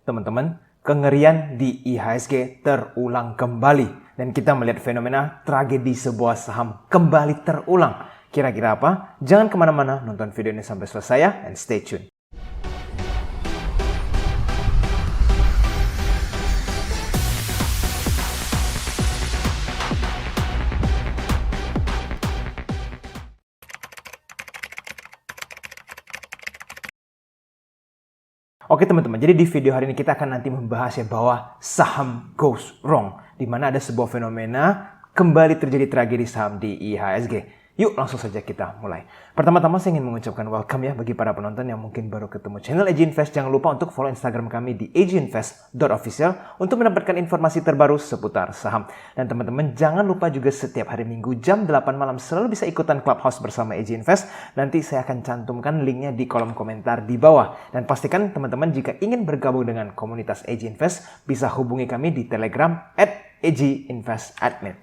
Teman-teman, kengerian di IHSG terulang kembali. Dan kita melihat fenomena tragedi sebuah saham kembali terulang. Kira-kira apa? Jangan kemana-mana, nonton video ini sampai selesai ya, and stay tune. Oke teman-teman, jadi di video hari ini kita akan nanti membahas ya bahwa saham goes wrong. Di mana ada sebuah fenomena kembali terjadi tragedi saham di IHSG. Yuk langsung saja kita mulai. Pertama-tama saya ingin mengucapkan welcome ya bagi para penonton yang mungkin baru ketemu channel AJ Invest. Jangan lupa untuk follow Instagram kami di ajinvest.official untuk mendapatkan informasi terbaru seputar saham. Dan teman-teman jangan lupa juga setiap hari Minggu jam 8 malam selalu bisa ikutan Clubhouse bersama AJ Invest. Nanti saya akan cantumkan linknya di kolom komentar di bawah. Dan pastikan teman-teman jika ingin bergabung dengan komunitas AJ Invest bisa hubungi kami di Telegram @AJ_Invest_Admin.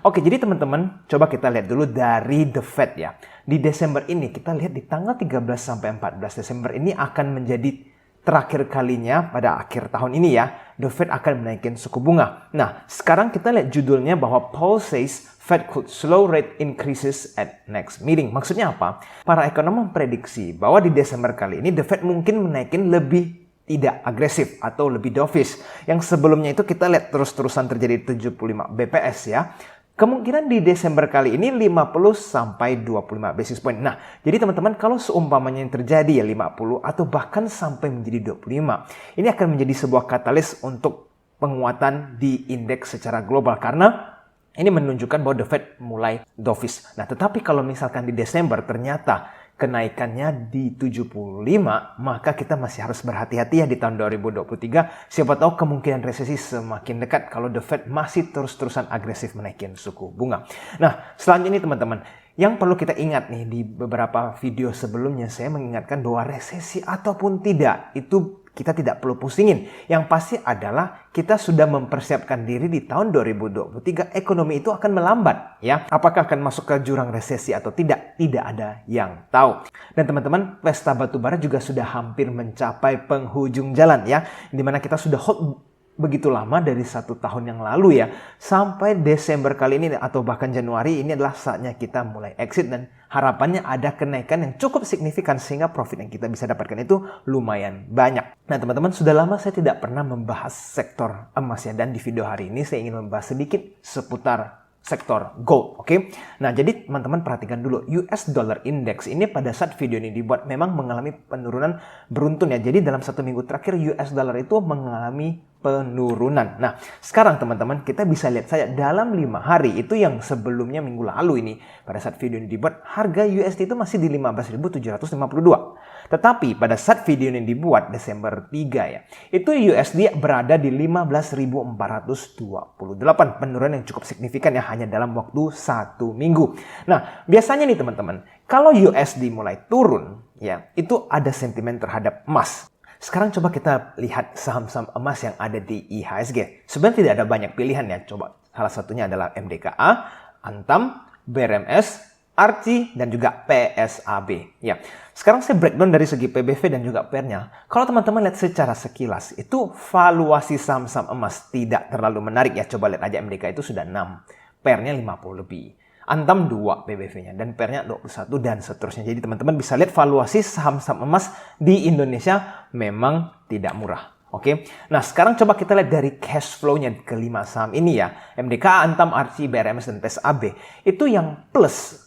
Oke, jadi teman-teman, coba kita lihat dulu dari The Fed ya. Di Desember ini, kita lihat di tanggal 13 sampai 14 Desember ini akan menjadi terakhir kalinya pada akhir tahun ini ya. The Fed akan menaikkan suku bunga. Nah, sekarang kita lihat judulnya bahwa Powell says Fed could slow rate increases at next meeting. Maksudnya apa? Para ekonom memprediksi bahwa di Desember kali ini The Fed mungkin menaikkan lebih tidak agresif atau lebih dovish. Yang sebelumnya itu kita lihat terus-terusan terjadi 75 BPS ya. Kemungkinan di Desember kali ini 50 sampai 25 basis point. Nah, jadi teman-teman kalau seumpamanya yang terjadi ya 50 atau bahkan sampai menjadi 25. Ini akan menjadi sebuah katalis untuk penguatan di indeks secara global karena ini menunjukkan bahwa The Fed mulai dovish. Nah, tetapi kalau misalkan di Desember ternyata kenaikannya di 75, maka kita masih harus berhati-hati ya di tahun 2023. Siapa tahu kemungkinan resesi semakin dekat kalau The Fed masih terus-terusan agresif menaikin suku bunga. Nah, selanjutnya teman-teman, yang perlu kita ingat nih di beberapa video sebelumnya saya mengingatkan bahwa resesi ataupun tidak itu kita tidak perlu pusingin. Yang pasti adalah kita sudah mempersiapkan diri di tahun 2023 ekonomi itu akan melambat ya. Apakah akan masuk ke jurang resesi atau tidak? Tidak ada yang tahu. Dan teman-teman, pesta batubara juga sudah hampir mencapai penghujung jalan ya. Dimana kita sudah hold begitu lama dari 1 tahun yang lalu ya. Sampai Desember kali ini atau bahkan Januari ini adalah saatnya kita mulai exit dan harapannya ada kenaikan yang cukup signifikan sehingga profit yang kita bisa dapatkan itu lumayan banyak. Nah teman-teman, sudah lama saya tidak pernah membahas sektor emas ya. Dan di video hari ini saya ingin membahas sedikit seputar sektor gold, oke? Nah, jadi teman-teman perhatikan dulu, US Dollar Index ini pada saat video ini dibuat memang mengalami penurunan beruntun ya. Jadi dalam 1 minggu terakhir US Dollar itu mengalami penurunan. Nah, sekarang teman-teman kita bisa lihat saja dalam 5 hari itu yang sebelumnya minggu lalu ini pada saat video ini dibuat harga USD itu masih di 15.752. Tetapi pada saat video ini dibuat Desember 3 ya, itu USD berada di 15.428. Penurunan yang cukup signifikan ya hanya dalam waktu 1 minggu. Nah, biasanya nih teman-teman, kalau USD mulai turun ya, itu ada sentimen terhadap emas. Sekarang coba kita lihat saham-saham emas yang ada di IHSG. Sebenarnya tidak ada banyak pilihan ya. Coba salah satunya adalah MDKA, Antam, BRMS, ARCI, dan juga PSAB. Ya, sekarang saya breakdown dari segi PBV dan juga PER-nya. Kalau teman-teman lihat secara sekilas, itu valuasi saham-saham emas tidak terlalu menarik ya. Coba lihat aja MDKA itu sudah 6, PER-nya 50 lebih. Antam 2 PBV-nya dan PER-nya 21 dan seterusnya. Jadi teman-teman bisa lihat valuasi saham-saham emas di Indonesia memang tidak murah. Oke, nah sekarang coba kita lihat dari cash flow-nya kelima saham ini ya. MDKA, Antam, ARCI, BRMS, dan PSAB. Itu yang plus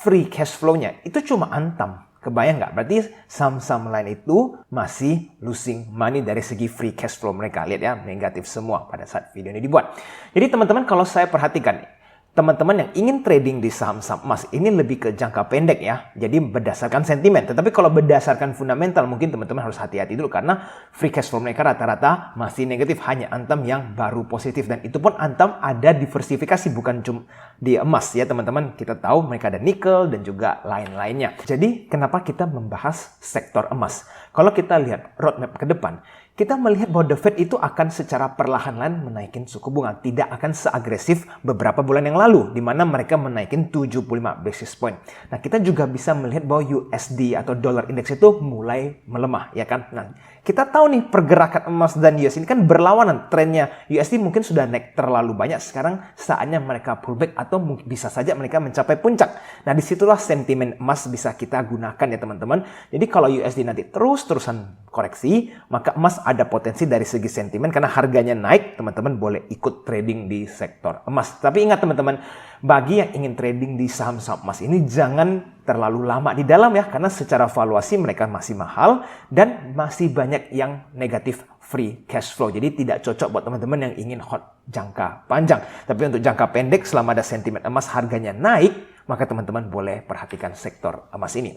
free cash flow-nya itu cuma Antam. Kebayang nggak? Berarti saham-saham lain itu masih losing money dari segi free cash flow mereka. Lihat ya, negatif semua pada saat video ini dibuat. Jadi teman-teman kalau saya perhatikan, teman-teman yang ingin trading di saham-saham emas ini lebih ke jangka pendek ya. Jadi berdasarkan sentimen. Tetapi kalau berdasarkan fundamental mungkin teman-teman harus hati-hati dulu karena free cash flow mereka rata-rata masih negatif. Hanya Antam yang baru positif. Dan itu pun Antam ada diversifikasi bukan cuma di emas ya teman-teman. Kita tahu mereka ada nikel dan juga lain-lainnya. Jadi kenapa kita membahas sektor emas? Kalau kita lihat roadmap ke depan, kita melihat bahwa The Fed itu akan secara perlahan-lahan menaikin suku bunga. Tidak akan seagresif beberapa bulan yang lalu, di mana mereka menaikin 75 basis point. Nah, kita juga bisa melihat bahwa USD atau dollar index itu mulai melemah, ya kan? Nah, kita tahu nih pergerakan emas dan US ini kan berlawanan. Trennya USD mungkin sudah naik terlalu banyak, sekarang saatnya mereka pullback atau mungkin bisa saja mereka mencapai puncak. Nah, disitulah sentimen emas bisa kita gunakan ya teman-teman. Jadi kalau USD nanti terus-terusan koreksi, maka emas ada potensi dari segi sentimen karena harganya naik, teman-teman boleh ikut trading di sektor emas. Tapi ingat teman-teman, bagi yang ingin trading di saham-saham emas ini jangan terlalu lama di dalam ya, karena secara valuasi mereka masih mahal dan masih banyak yang negatif free cash flow. Jadi tidak cocok buat teman-teman yang ingin hot jangka panjang. Tapi untuk jangka pendek selama ada sentimen emas harganya naik, maka teman-teman boleh perhatikan sektor emas ini.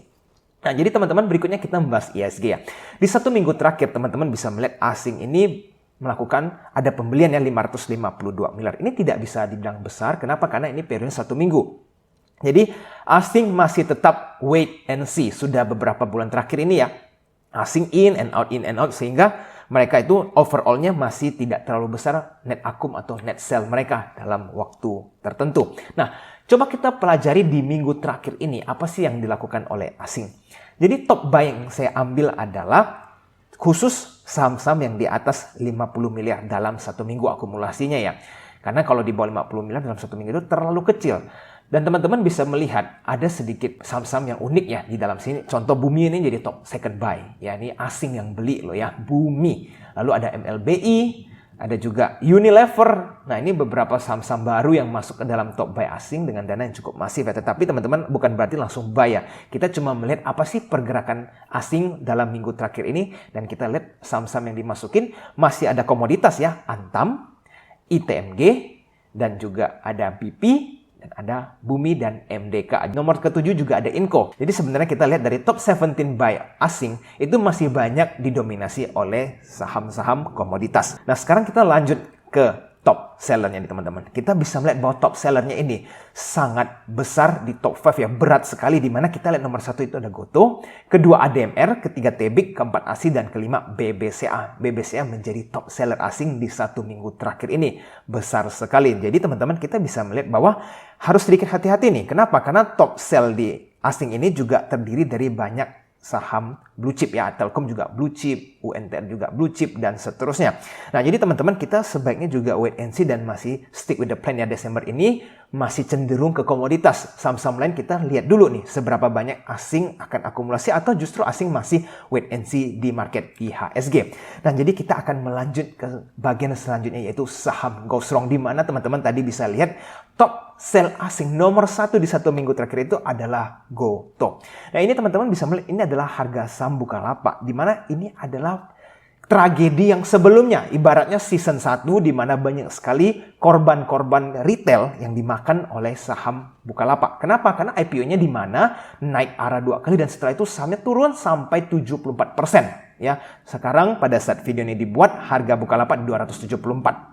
Nah, jadi teman-teman berikutnya kita membahas IHSG ya. Di 1 minggu terakhir teman-teman bisa melihat asing ini melakukan ada pembelian yang 552 miliar. Ini tidak bisa dibilang besar. Kenapa? Karena ini periode 1 minggu. Jadi asing masih tetap wait and see. Sudah beberapa bulan terakhir ini ya. Asing in and out sehingga mereka itu overall-nya masih tidak terlalu besar net akum atau net sell mereka dalam waktu tertentu. Nah, coba kita pelajari di minggu terakhir ini apa sih yang dilakukan oleh asing. Jadi top buy yang saya ambil adalah khusus saham-saham yang di atas 50 miliar dalam 1 minggu akumulasinya ya. Karena kalau di bawah 50 miliar dalam 1 minggu itu terlalu kecil. Dan teman-teman bisa melihat ada sedikit saham-saham yang unik ya di dalam sini. Contoh Bumi ini jadi top second buy. Ya, ini asing yang beli loh ya, Bumi. Lalu ada MLBI, ada juga Unilever. Nah, ini beberapa saham-saham baru yang masuk ke dalam top buy asing dengan dana yang cukup masif ya. Tetapi teman-teman bukan berarti langsung buy ya. Kita cuma melihat apa sih pergerakan asing dalam minggu terakhir ini. Dan kita lihat saham-saham yang dimasukin masih ada komoditas ya. Antam, ITMG, dan juga ada BP, dan ada Bumi dan MDK. Nomor ke-7 juga ada Inco. Jadi sebenarnya kita lihat dari top 17 buy asing itu masih banyak didominasi oleh saham-saham komoditas. Nah, sekarang kita lanjut ke top sellernya nih teman-teman. Kita bisa melihat bahwa top sellernya ini sangat besar di top 5 ya. Berat sekali, di mana kita lihat nomor 1 itu ada Goto, kedua ADMR, ketiga Tebik, keempat ASI, dan kelima BBCA. BBCA menjadi top seller asing di 1 minggu terakhir ini. Besar sekali. Jadi teman-teman kita bisa melihat bahwa harus sedikit hati-hati nih. Kenapa? Karena top sell di asing ini juga terdiri dari banyak saham blue chip ya, Telkom juga blue chip, UNTR juga blue chip, dan seterusnya. Nah, jadi teman-teman kita sebaiknya juga wait and see dan masih stick with the plan ya. Desember ini masih cenderung ke komoditas. Saham-saham lain kita lihat dulu nih seberapa banyak asing akan akumulasi atau justru asing masih wait and see di market IHSG. Dan jadi kita akan melanjut ke bagian selanjutnya yaitu saham go strong, di mana teman-teman tadi bisa lihat top sell asing nomor 1 di 1 minggu terakhir itu adalah Goto. Nah, ini teman-teman bisa melihat ini adalah harga saham Bukalapak, di mana ini adalah tragedi yang sebelumnya, ibaratnya season 1 di mana banyak sekali korban-korban retail yang dimakan oleh saham Bukalapak. Kenapa? Karena IPO-nya di mana naik arah 2 kali dan setelah itu sahamnya turun sampai 74%. Ya, sekarang pada saat video ini dibuat harga Bukalapak 274.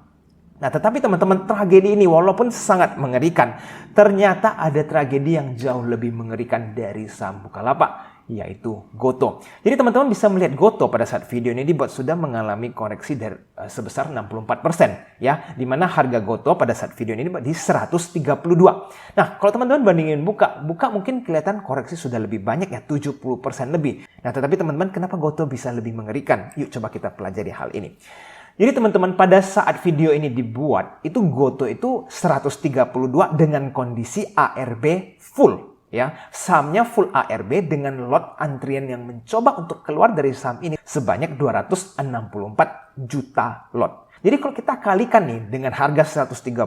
Nah, tetapi teman-teman, tragedi ini walaupun sangat mengerikan, ternyata ada tragedi yang jauh lebih mengerikan dari saham Bukalapak, yaitu Goto. Jadi teman-teman bisa melihat Goto pada saat video ini dibuat sudah mengalami koreksi dari sebesar 64%, ya, di mana harga Goto pada saat video ini di 132. Nah, kalau teman-teman bandingin Buka mungkin kelihatan koreksi sudah lebih banyak ya, 70% lebih. Nah, tetapi teman-teman, kenapa Goto bisa lebih mengerikan? Yuk coba kita pelajari hal ini. Jadi teman-teman, pada saat video ini dibuat, itu Goto itu 132 dengan kondisi ARB full. Ya, sahamnya full ARB dengan lot antrian yang mencoba untuk keluar dari saham ini sebanyak 264 juta lot. Jadi kalau kita kalikan nih dengan harga 132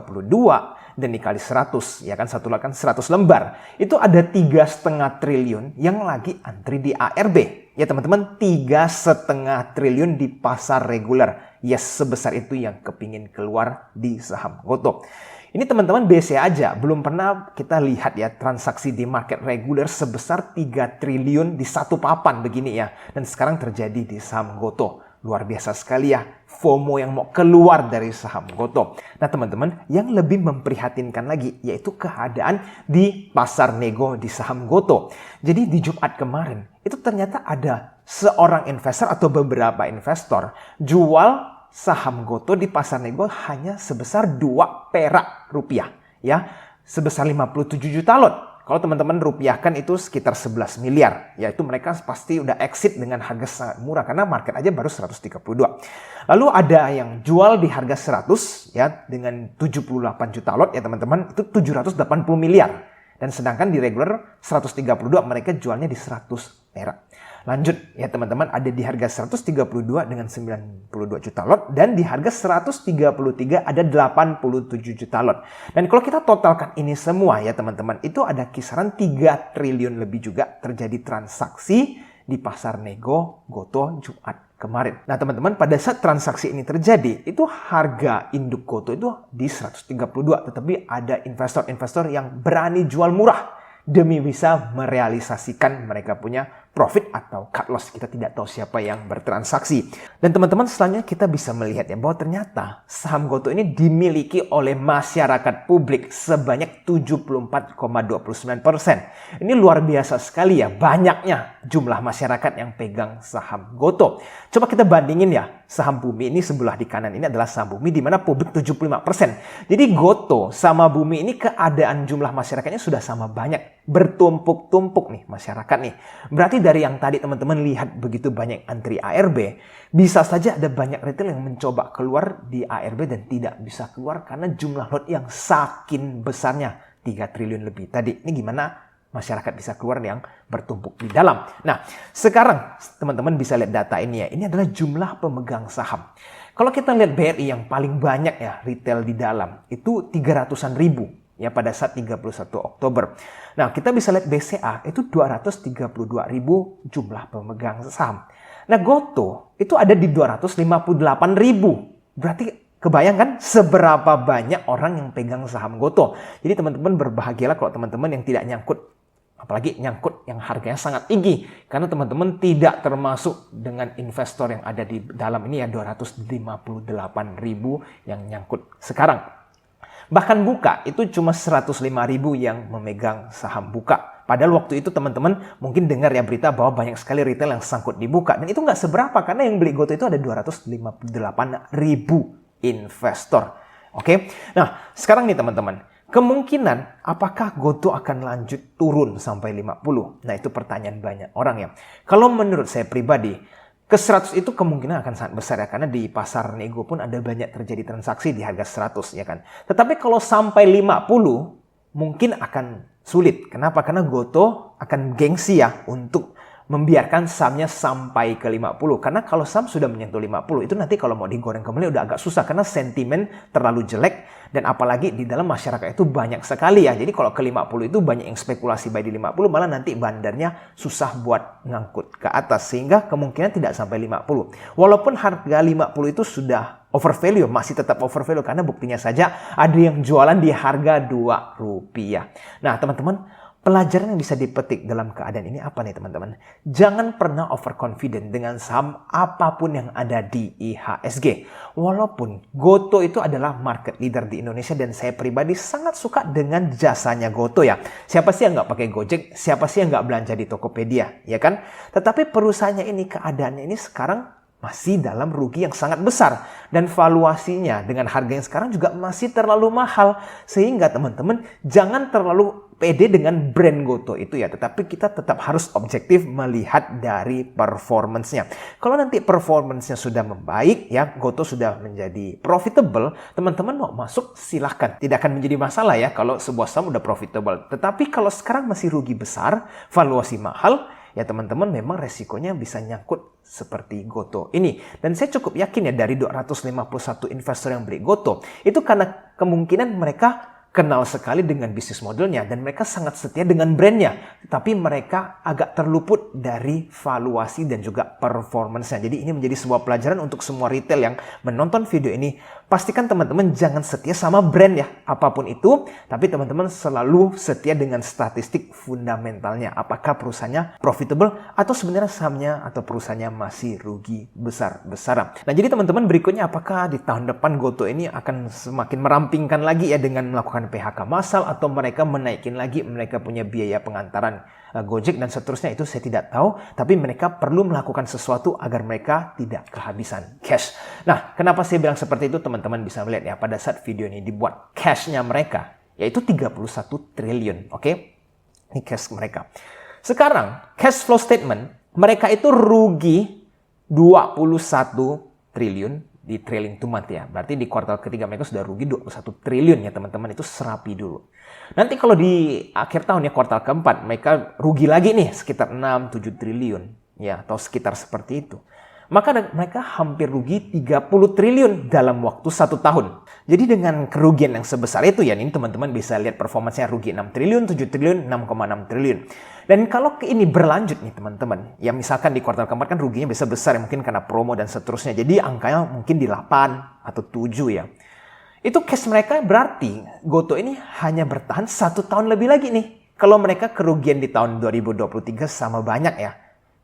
dan dikali 100, ya kan, satu lot kan 100 lembar, itu ada 3,5 triliun yang lagi antri di ARB. Ya teman-teman, 3,5 triliun di pasar reguler. Yes, sebesar itu yang kepingin keluar di saham Goto. Ini teman-teman BC aja, belum pernah kita lihat ya transaksi di market reguler sebesar 3 triliun di satu papan begini ya. Dan sekarang terjadi di saham Goto. Luar biasa sekali ya, FOMO yang mau keluar dari saham Goto. Nah teman-teman, yang lebih memprihatinkan lagi yaitu keadaan di pasar nego di saham Goto. Jadi di Jumat kemarin, itu ternyata ada seorang investor atau beberapa investor jual saham GoTo di pasar nego hanya sebesar 2 perak rupiah, ya, sebesar 57 juta lot. Kalau teman-teman rupiahkan itu sekitar 11 miliar, yaitu mereka pasti udah exit dengan harga sangat murah karena market aja baru 132. Lalu ada yang jual di harga 100 ya dengan 78 juta lot ya teman-teman, itu 780 miliar. Dan sedangkan di regular 132 mereka jualnya di 100 perak. Lanjut ya teman-teman, ada di harga 132 dengan 92 juta lot dan di harga 133 ada 87 juta lot. Dan kalau kita totalkan ini semua ya teman-teman, itu ada kisaran 3 triliun lebih juga terjadi transaksi di pasar nego GoTo Jumat kemarin. Nah teman-teman, pada saat transaksi ini terjadi, itu harga induk GoTo itu di 132, tetapi ada investor-investor yang berani jual murah demi bisa merealisasikan mereka punya profit atau cut loss. Kita tidak tahu siapa yang bertransaksi. Dan teman-teman, selanjutnya kita bisa melihat ya bahwa ternyata saham GoTo ini dimiliki oleh masyarakat publik sebanyak 74,29%. Ini luar biasa sekali ya, banyaknya jumlah masyarakat yang pegang saham GoTo. Coba kita bandingin ya, saham Bumi ini sebelah di kanan ini adalah saham Bumi di mana publik 75%. Jadi GoTo sama Bumi ini keadaan jumlah masyarakatnya sudah sama banyak. Bertumpuk-tumpuk nih masyarakat nih. Berarti dari yang tadi teman-teman lihat begitu banyak antri ARB, bisa saja ada banyak retail yang mencoba keluar di ARB dan tidak bisa keluar karena jumlah lot yang saking besarnya 3 triliun lebih tadi. Ini gimana masyarakat bisa keluar yang bertumpuk di dalam. Nah, sekarang teman-teman bisa lihat data ini ya. Ini adalah jumlah pemegang saham. Kalau kita lihat BRI yang paling banyak ya retail di dalam, itu 300-an ribu. Ya pada saat 31 Oktober. Nah kita bisa lihat BCA itu 232 ribu jumlah pemegang saham. Nah GoTo itu ada di 258 ribu. Berarti kebayang kan seberapa banyak orang yang pegang saham GoTo. Jadi teman-teman berbahagialah kalau teman-teman yang tidak nyangkut. Apalagi nyangkut yang harganya sangat tinggi. Karena teman-teman tidak termasuk dengan investor yang ada di dalam ini ya 258 ribu yang nyangkut sekarang. Bahkan Buka itu cuma 105 ribu yang memegang saham Buka. Padahal waktu itu teman-teman mungkin dengar ya berita bahwa banyak sekali retail yang sangkut di Buka. Dan itu nggak seberapa karena yang beli GoTo itu ada 258 ribu investor. Oke, nah sekarang nih teman-teman. Kemungkinan apakah GoTo akan lanjut turun sampai 50? Nah itu pertanyaan banyak orang ya. Kalau menurut saya pribadi, ke 100 itu kemungkinan akan sangat besar ya. Karena di pasar nego pun ada banyak terjadi transaksi di harga 100 ya kan. Tetapi kalau sampai 50 mungkin akan sulit. Kenapa? Karena GoTo akan gengsi ya untuk membiarkan sahamnya sampai ke 50. Karena kalau saham sudah menyentuh 50 itu nanti kalau mau digoreng kembali udah agak susah. Karena sentimen terlalu jelek. Dan apalagi di dalam masyarakat itu banyak sekali ya. Jadi kalau ke 50 itu banyak yang spekulasi buy di 50 malah nanti bandarnya susah buat ngangkut ke atas. Sehingga kemungkinan tidak sampai 50. Walaupun harga 50 itu sudah overvalue, masih tetap overvalue. Karena buktinya saja ada yang jualan di harga 2 rupiah. Nah teman-teman, pelajaran yang bisa dipetik dalam keadaan ini apa nih teman-teman? Jangan pernah overconfident dengan saham apapun yang ada di IHSG. Walaupun GoTo itu adalah market leader di Indonesia dan saya pribadi sangat suka dengan jasanya GoTo ya. Siapa sih yang nggak pakai Gojek? Siapa sih yang nggak belanja di Tokopedia? Ya kan? Tetapi perusahaannya ini, keadaannya ini sekarang masih dalam rugi yang sangat besar. Dan valuasinya dengan harga yang sekarang juga masih terlalu mahal. Sehingga teman-teman jangan terlalu pede dengan brand GoTo itu ya. Tetapi kita tetap harus objektif melihat dari performance-nya. Kalau nanti performance-nya sudah membaik ya, GoTo sudah menjadi profitable, teman-teman mau masuk silahkan. Tidak akan menjadi masalah ya kalau sebuah saham udah profitable. Tetapi kalau sekarang masih rugi besar, valuasi mahal, ya teman-teman memang resikonya bisa nyangkut seperti GoTo ini. Dan saya cukup yakin ya dari 251 investor yang beli GoTo, itu karena kemungkinan mereka kenal sekali dengan bisnis modelnya dan mereka sangat setia dengan brandnya. Tapi mereka agak terluput dari valuasi dan juga performance-nya. Jadi ini menjadi sebuah pelajaran untuk semua retail yang menonton video ini. Pastikan teman-teman jangan setia sama brand ya, apapun itu. Tapi teman-teman selalu setia dengan statistik fundamentalnya. Apakah perusahaannya profitable atau sebenarnya sahamnya atau perusahaannya masih rugi besar-besaran. Nah jadi teman-teman berikutnya apakah di tahun depan GoTo ini akan semakin merampingkan lagi ya dengan melakukan melakukan PHK massal atau mereka menaikin lagi mereka punya biaya pengantaran Gojek dan seterusnya, itu saya tidak tahu. Tapi mereka perlu melakukan sesuatu agar mereka tidak kehabisan cash. Nah, kenapa saya bilang seperti itu? Teman-teman bisa melihat ya, pada saat video ini dibuat, cashnya mereka yaitu 31 triliun. Oke? Ini cash mereka. Sekarang, cash flow statement, mereka itu rugi 21 triliun di trailing 2 month ya. Berarti di kuartal ketiga mereka sudah rugi 21 triliun ya teman-teman. Itu serapi dulu. Nanti kalau di akhir tahun ya, kuartal keempat, mereka rugi lagi nih sekitar 6-7 triliun. Ya, atau sekitar seperti itu. Maka mereka hampir rugi 30 triliun dalam waktu 1 tahun. Jadi dengan kerugian yang sebesar itu ya, ini teman-teman bisa lihat performanya rugi 6 triliun, 7 triliun, 6,6 triliun. Dan kalau ini berlanjut nih teman-teman, ya misalkan di kuartal keempat kan ruginya bisa besar ya, mungkin karena promo dan seterusnya. Jadi angkanya mungkin di 8 atau 7 ya. Itu cash mereka berarti Gotoh ini hanya bertahan 1 tahun lebih lagi nih. Kalau mereka kerugian di tahun 2023 sama banyak ya.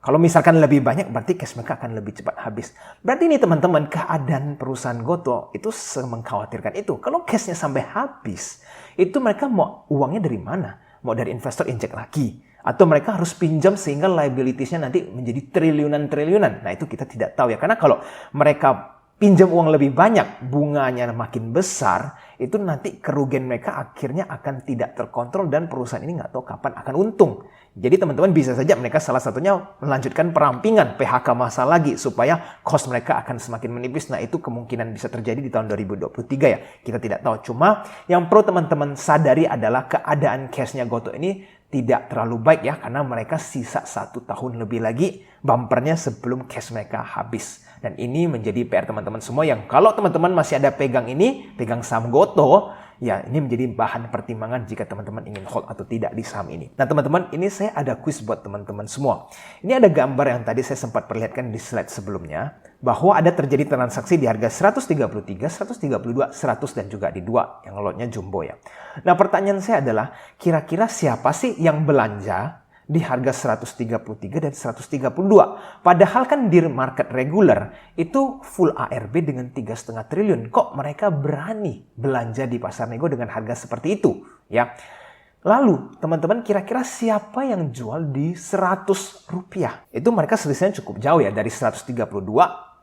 Kalau misalkan lebih banyak berarti cash mereka akan lebih cepat habis. Berarti ini teman-teman, keadaan perusahaan Gotoh itu mengkhawatirkan itu. Kalau cashnya sampai habis, itu mereka mau uangnya dari mana? Mau dari investor injek lagi? Atau mereka harus pinjam sehingga liabilities-nya nanti menjadi triliunan-triliunan. Nah itu kita tidak tahu ya. Karena kalau mereka pinjam uang lebih banyak, bunganya makin besar, itu nanti kerugian mereka akhirnya akan tidak terkontrol dan perusahaan ini nggak tahu kapan akan untung. Jadi teman-teman bisa saja mereka salah satunya melanjutkan perampingan PHK massal lagi supaya cost mereka akan semakin menipis. Nah itu kemungkinan bisa terjadi di tahun 2023 ya. Kita tidak tahu. Cuma yang perlu teman-teman sadari adalah keadaan cashnya Gotoh ini tidak terlalu baik ya. Karena mereka sisa 1 tahun lebih lagi bumpernya sebelum cash mereka habis. Dan ini menjadi PR teman-teman semua yang kalau teman-teman masih ada pegang saham Gotoh, ya ini menjadi bahan pertimbangan jika teman-teman ingin hold atau tidak di saham ini. Nah teman-teman, ini saya ada quiz buat teman-teman semua. Ini ada gambar yang tadi saya sempat perlihatkan di slide sebelumnya, bahwa ada terjadi transaksi di harga 133, 132, 100 dan juga di 2 yang lotnya jumbo ya. Nah pertanyaan saya adalah, kira-kira siapa sih yang belanja di harga 133 dan 132. Padahal kan di market regular itu full ARB dengan 3,5 triliun. Kok mereka berani belanja di pasar nego dengan harga seperti itu? Ya. Lalu teman-teman kira-kira siapa yang jual di 100 rupiah? Itu mereka selisihnya cukup jauh ya. Dari 132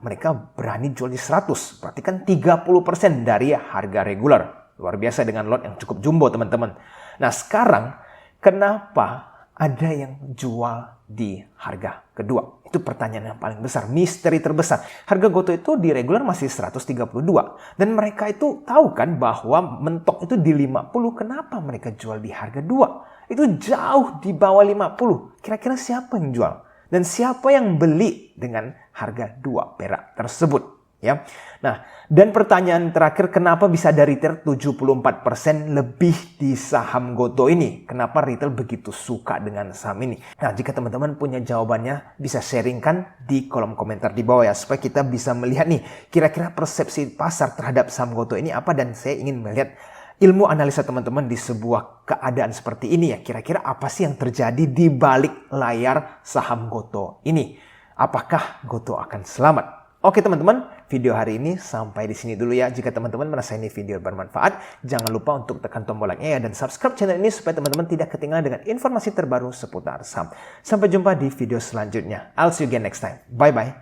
mereka berani jual di 100. Berarti kan 30% dari harga regular. Luar biasa dengan lot yang cukup jumbo teman-teman. Nah sekarang kenapa ada yang jual di harga kedua? Itu pertanyaan yang paling besar, misteri terbesar. Harga Gotoh itu di regular masih 132. Dan mereka itu tahu kan bahwa mentok itu di 50. Kenapa mereka jual di harga 2? Itu jauh di bawah 50. Kira-kira siapa yang jual? Dan siapa yang beli dengan harga 2 perak tersebut? Ya. Nah, dan pertanyaan terakhir, kenapa bisa ada retail 74% lebih di saham Gotoh ini? Kenapa retail begitu suka dengan saham ini? Nah, jika teman-teman punya jawabannya, bisa sharingkan di kolom komentar di bawah ya, supaya kita bisa melihat nih, kira-kira persepsi pasar terhadap saham Gotoh ini apa, dan saya ingin melihat ilmu analisa teman-teman di sebuah keadaan seperti ini ya. Kira-kira apa sih yang terjadi di balik layar saham Gotoh ini? Apakah Gotoh akan selamat? Oke teman-teman, video hari ini sampai di sini dulu ya. Jika teman-teman merasa ini video bermanfaat, jangan lupa untuk tekan tombol like-nya ya, dan subscribe channel ini supaya teman-teman tidak ketinggalan dengan informasi terbaru seputar saham. Sampai jumpa di video selanjutnya. I'll see you again next time. Bye-bye.